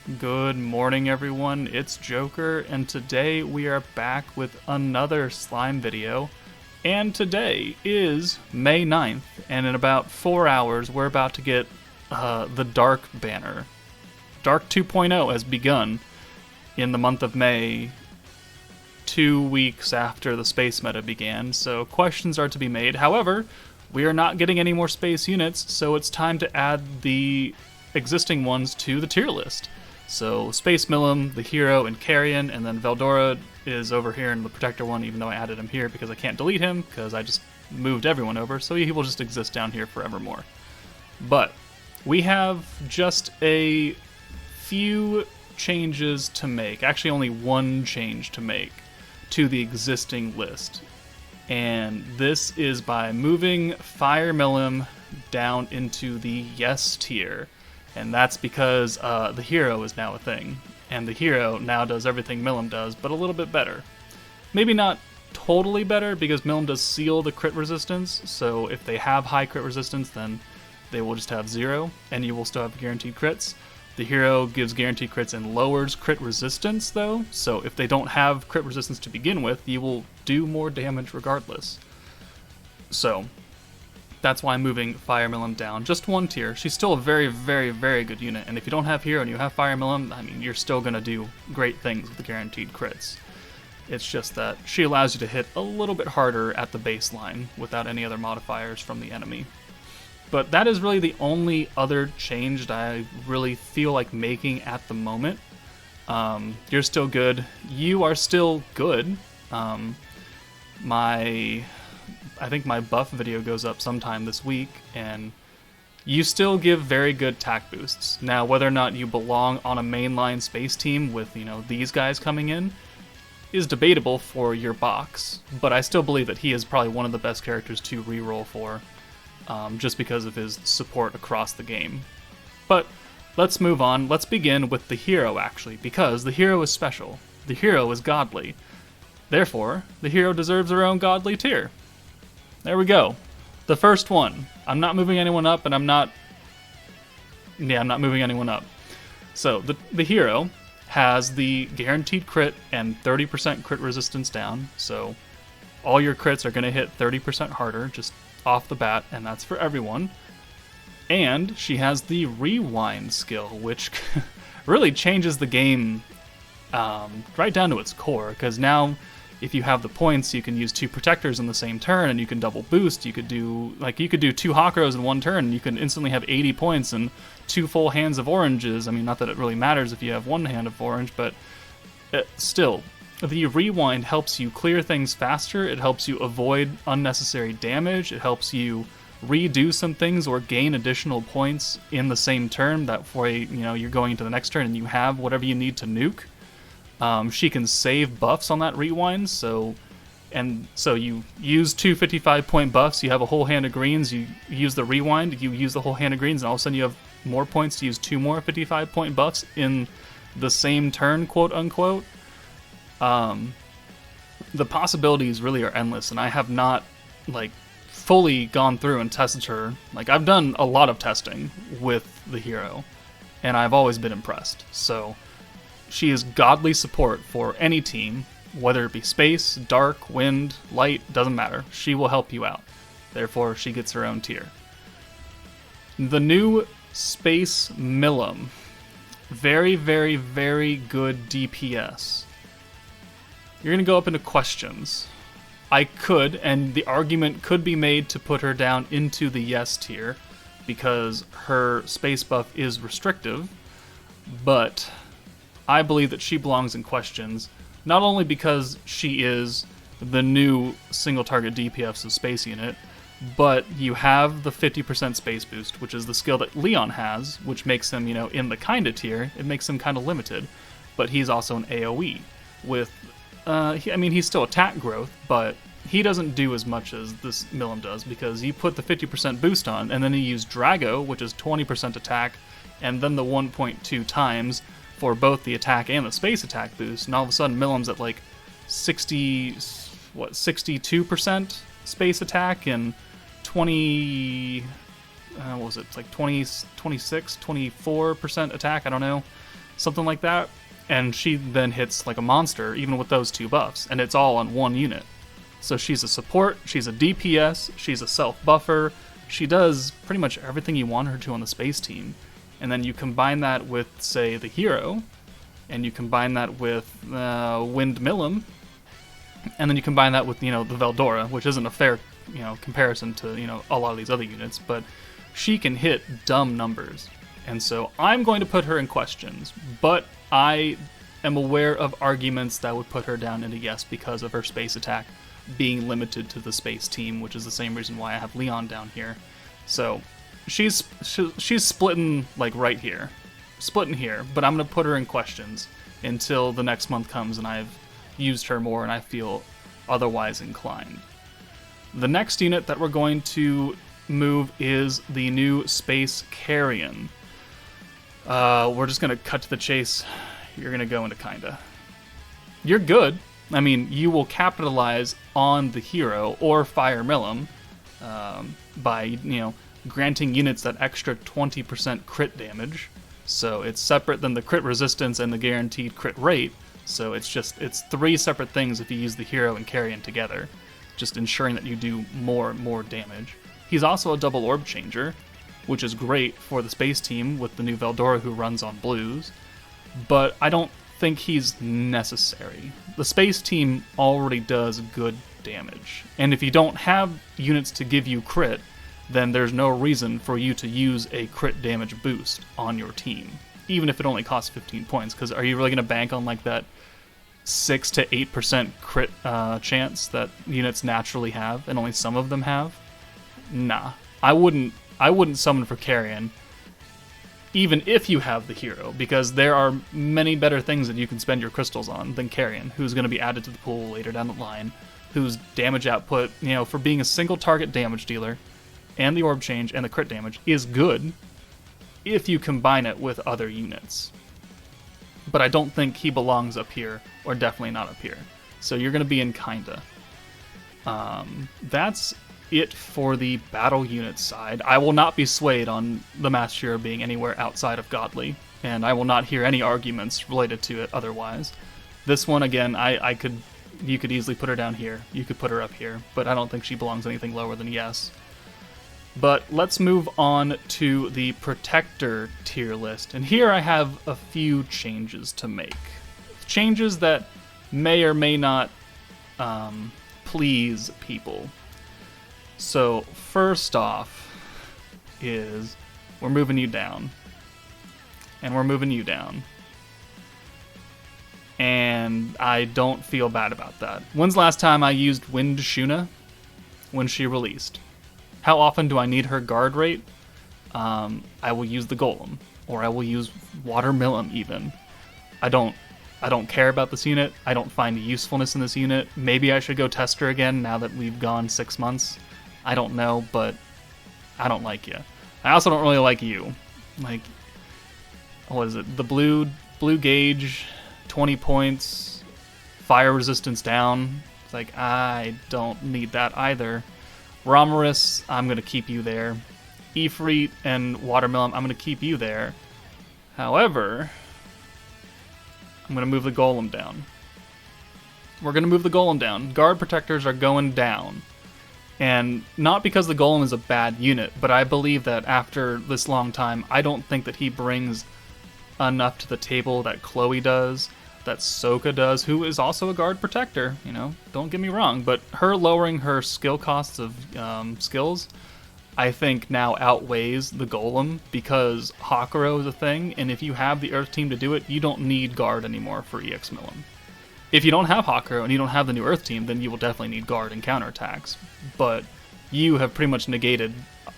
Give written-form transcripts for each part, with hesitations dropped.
Good morning, everyone. It's Joker, and today we are back with another slime video. And today is May 9th, and in about 4 hours, we're about to get the Dark banner. Dark 2.0 has begun in the month of May, 2 weeks after the space meta began, so questions are to be made. However, we are not getting any more space units, so it's time to add the existing ones to the tier list. So Space Millum, the hero, and Carrion, and then Veldora is over here in the Protector one, even though I added him here because I can't delete him, because I just moved everyone over, so he will just exist down here forevermore. But we have just a few changes to make, actually only one change to make, to the existing list. And this is by moving Fire Millum down into the Yes tier. And that's because the hero is now a thing. And the hero now does everything Millum does, but a little bit better. Maybe not totally better, because Millum does seal the crit resistance, so if they have high crit resistance, then they will just have 0, and you will still have guaranteed crits. The hero gives guaranteed crits and lowers crit resistance, though, so if they don't have crit resistance to begin with, you will do more damage regardless. So that's why I'm moving Fire Millum down just one tier. She's still a very, very, very good unit, and if you don't have hero and you have Fire Millum, I mean, you're still going to do great things with the guaranteed crits. It's just that she allows you to hit a little bit harder at the baseline without any other modifiers from the enemy. But that is really the only other change that I really feel like making at the moment. You're still good. You are still good. I think my buff video goes up sometime this week, and you still give very good attack boosts. Now, whether or not you belong on a mainline space team with, these guys coming in is debatable for your box, but I still believe that he is probably one of the best characters to reroll for, just because of his support across the game. But let's move on. Let's begin with the hero, actually, because the hero is special. The hero is godly. Therefore, the hero deserves their own godly tier. There we go. The first one. I'm not moving anyone up, and I'm not moving anyone up. So, the hero has the guaranteed crit and 30% crit resistance down, so all your crits are going to hit 30% harder, just off the bat, and that's for everyone. And she has the rewind skill, which really changes the game right down to its core, because now if you have the points, you can use 2 protectors in the same turn, and you can double boost. You could do 2 Hawkrows in one turn, and you can instantly have 80 points and 2 full hands of oranges. I mean, not that it really matters if you have 1 hand of orange, but still, the rewind helps you clear things faster. It helps you avoid unnecessary damage. It helps you redo some things or gain additional points in the same turn. That way, you're going into the next turn and you have whatever you need to nuke. She can save buffs on that rewind, so you use 2 55-point buffs, you have a whole hand of greens, you use the rewind, you use the whole hand of greens, and all of a sudden you have more points to use 2 more 55-point buffs in the same turn, quote-unquote. The possibilities really are endless, and I have not, fully gone through and tested her. I've done a lot of testing with the hero, and I've always been impressed, so she is godly support for any team, whether it be space, dark, wind, light, doesn't matter. She will help you out. Therefore, she gets her own tier. The new Space Millum. Very, very, very good DPS. You're going to go up into questions. I could, and the argument could be made to put her down into the yes tier, because her space buff is restrictive, but I believe that she belongs in questions, not only because she is the new single target DPS of space unit, but you have the 50% space boost, which is the skill that Leon has, which makes him, in the kinda tier, it makes him kind of limited, but he's also an AoE with, he's still attack growth, but he doesn't do as much as this Millum does, because you put the 50% boost on, and then you use Drago, which is 20% attack, and then the 1.2 times for both the attack and the space attack boost, and all of a sudden Millum's at 62% space attack and 20, what was it, 20, 26, 24% attack, I don't know. something like that. And she then hits like a monster, even with those 2 buffs, and it's all on 1 unit. So she's a support, she's a DPS, she's a self-buffer, she does pretty much everything you want her to on the space team. And then you combine that with, say, the hero, and you combine that with Wind Millum, and then you combine that with, the Veldora, which isn't a fair, comparison to, a lot of these other units, but she can hit dumb numbers. And so I'm going to put her in questions, but I am aware of arguments that would put her down into yes because of her space attack being limited to the space team, which is the same reason why I have Leon down here. So she's splitting like right here, splitting here, but I'm going to put her in questions until the next month comes and I've used her more and I feel otherwise inclined. The next unit that we're going to move is the new Space Carrion. We're just going to cut to the chase. You're going to go into kinda. You're good. I mean, you will capitalize on the hero or Fire Millum by, granting units that extra 20% crit damage. So it's separate than the crit resistance and the guaranteed crit rate. So it's 3 separate things if you use the hero and Carrion together, just ensuring that you do more and more damage. He's also a double orb changer, which is great for the space team with the new Veldora who runs on blues, but I don't think he's necessary. The space team already does good damage, and if you don't have units to give you crit, then there's no reason for you to use a crit damage boost on your team, even if it only costs 15 points, because are you really going to bank on like that 6 to 8% crit chance that units naturally have, and only some of them have? Nah, I wouldn't summon for Carrion, even if you have the hero, because there are many better things that you can spend your crystals on than Carrion, who's going to be added to the pool later down the line, whose damage output, for being a single target damage dealer, and the orb change and the crit damage is good if you combine it with other units. But I don't think he belongs up here, or definitely not up here. So you're going to be in kinda. That's it for the battle unit side. I will not be swayed on the Master Hero being anywhere outside of Godly, and I will not hear any arguments related to it otherwise. This one, again, you could easily put her down here. You could put her up here, but I don't think she belongs anything lower than yes. But let's move on to the Protector tier list, and here I have a few changes to make. Changes that may or may not please people. So first off is we're moving you down, and we're moving you down, and I don't feel bad about that. When's the last time I used Wind Shuna? When she released. How often do I need her guard rate? I will use the Golem, or I will use Water Millum even. I don't care about this unit. I don't find usefulness in this unit. Maybe I should go test her again now that we've gone 6 months. I don't know, but I don't like you. I also don't really like you. Like, what is it? The blue gauge, 20 points, fire resistance down. It's like, I don't need that either. Romarus, I'm going to keep you there. Ifrit and Watermelon, I'm going to keep you there. However, I'm going to move the Golem down. We're going to move the Golem down. Guard Protectors are going down. And not because the Golem is a bad unit, but I believe that after this long time, I don't think that he brings enough to the table that Chloe does, that Sokka does, who is also a Guard Protector, don't get me wrong, but her lowering her skill costs of skills, I think now outweighs the Golem, because Hakuro is a thing, and if you have the Earth team to do it, you don't need Guard anymore for EX Millum. If you don't have Hakuro and you don't have the new Earth team, then you will definitely need Guard and counterattacks. But you have pretty much negated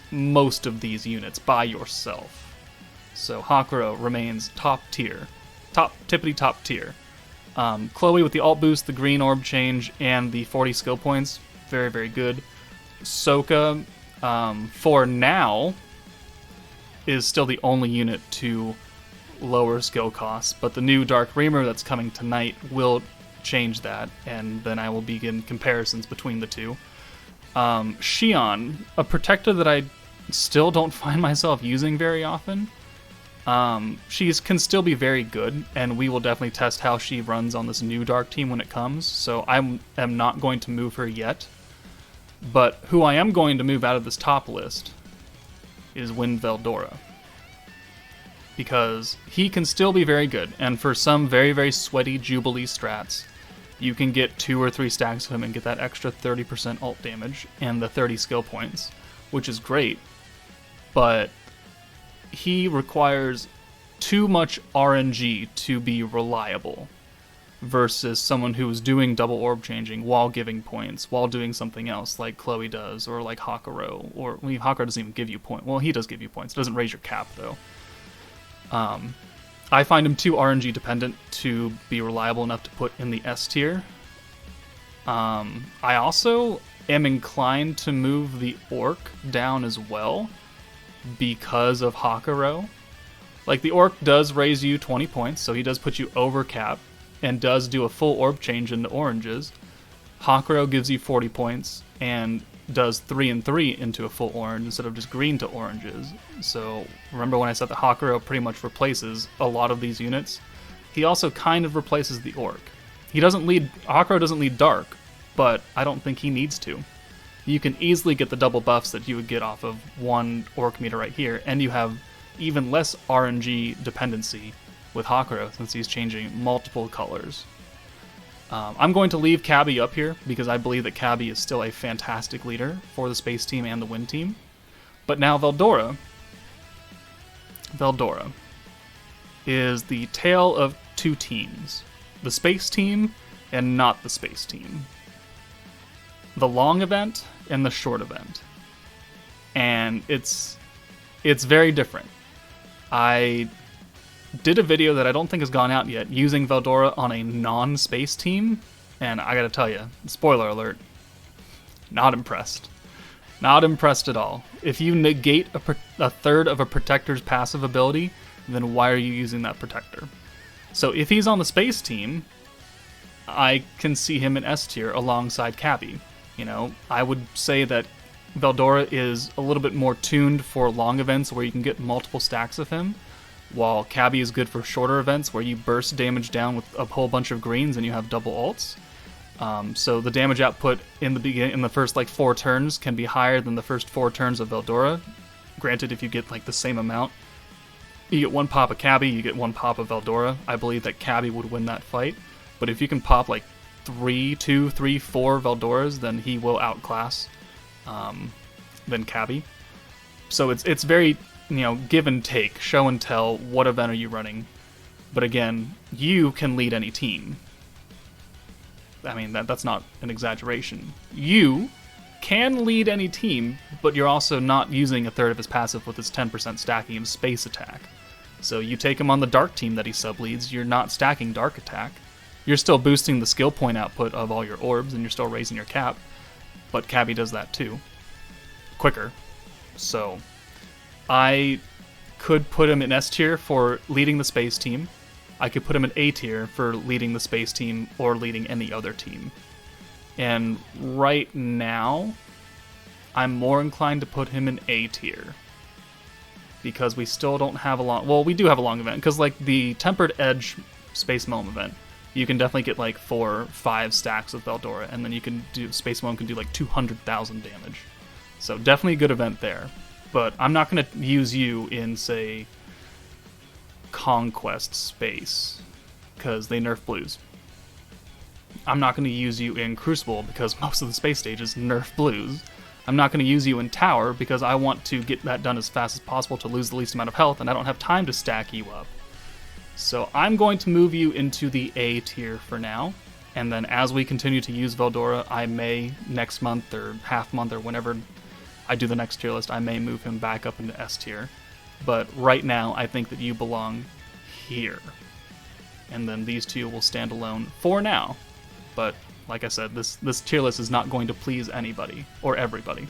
most of these units by yourself. So Hakuro remains top tier. Tippity top tier. Chloe with the alt boost, the green orb change, and the 40 skill points. Very, very good. Sokka, for now, is still the only unit to lower skill costs, but the new Dark Reamer that's coming tonight will change that, and then I will begin comparisons between the two. Xion, a protector that I still don't find myself using very often, She can still be very good, and we will definitely test how she runs on this new Dark team when it comes, so I am not going to move her yet. But who I am going to move out of this top list is Wind Veldora. Because he can still be very good, and for some very, very sweaty Jubilee strats, you can get 2 or 3 stacks of him and get that extra 30% ult damage and the 30 skill points, which is great. But he requires too much RNG to be reliable versus someone who is doing double orb changing while giving points, while doing something else like Chloe does, or like Hakuro, or Hakuro doesn't even give you points. Well, he does give you points. It doesn't raise your cap, though. I find him too RNG dependent to be reliable enough to put in the S tier. I also am inclined to move the Orc down as well, because of Hakuro. Like, the Orc does raise you 20 points, so he does put you over cap, and does do a full orb change into oranges. Hakuro gives you 40 points, and does 3 and 3 into a full orange instead of just green to oranges. So, remember when I said that Hakuro pretty much replaces a lot of these units? He also kind of replaces the Orc. Hakuro doesn't lead Dark, but I don't think he needs to. You can easily get the double buffs that you would get off of one Orc meter right here, and you have even less RNG dependency with Hakuro since he's changing multiple colors. I'm going to leave Cabby up here because I believe that Cabby is still a fantastic leader for the Space Team and the Wind Team. But now Veldora is the tale of two teams. The Space Team and not the Space Team. The long event and the short event. And it's very different. I did a video that I don't think has gone out yet using Veldora on a non-Space Team, and I gotta tell you, spoiler alert, not impressed. Not impressed at all. If you negate a third of a Protector's passive ability, then why are you using that Protector? So if he's on the Space Team, I can see him in S tier alongside Cabby. You know, I would say that Veldora is a little bit more tuned for long events where you can get multiple stacks of him, while Cabby is good for shorter events where you burst damage down with a whole bunch of greens and you have double ults. So the damage output in the first like 4 turns can be higher than the first 4 turns of Veldora. Granted, if you get like the same amount, you get 1 pop of Cabby, you get 1 pop of Veldora. I believe that Cabby would win that fight, but if you can pop like 2, 3, 4 Veldoras, then he will outclass than Cabby. So it's very, you know, give and take, show and tell, what event are you running. But again, you can lead any team. I mean, that's not an exaggeration. You can lead any team, but you're also not using a third of his passive with his 10% stacking of space attack. So you take him on the Dark team that he sub-leads, you're not stacking Dark attack. You're still boosting the skill point output of all your orbs, and you're still raising your cap. But Cabby does that too. Quicker. So I could put him in S tier for leading the Space Team. I could put him in A tier for leading the Space Team or leading any other team. And right now, I'm more inclined to put him in A tier. Because we still don't have a long... Well, we do have a long event, because like the Tempered Edge Space Moam event, you can definitely get like 4 or 5 stacks of Veldora, and then you can do... Space Moam can do like 200,000 damage. So definitely a good event there. But I'm not going to use you in, say, Conquest Space, because they nerf blues. I'm not going to use you in Crucible, because most of the space stages nerf blues. I'm not going to use you in Tower, because I want to get that done as fast as possible to lose the least amount of health, and I don't have time to stack you up. So I'm going to move you into the A tier for now, and then as we continue to use Veldora, I may, next month or half month or whenever I do the next tier list, I may move him back up into S tier. But right now, I think that you belong here. And then these two will stand alone for now. But like I said, this tier list is not going to please anybody or everybody.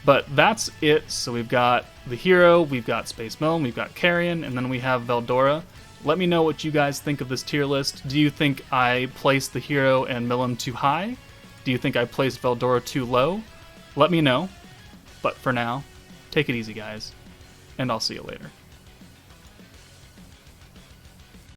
But that's it. So we've got the hero, we've got Space Moam, we've got Carrion, and then we have Veldora. Let me know what you guys think of this tier list. Do you think I placed the hero and Milim too high? Do you think I placed Veldora too low? Let me know. But for now, take it easy, guys, and I'll see you later.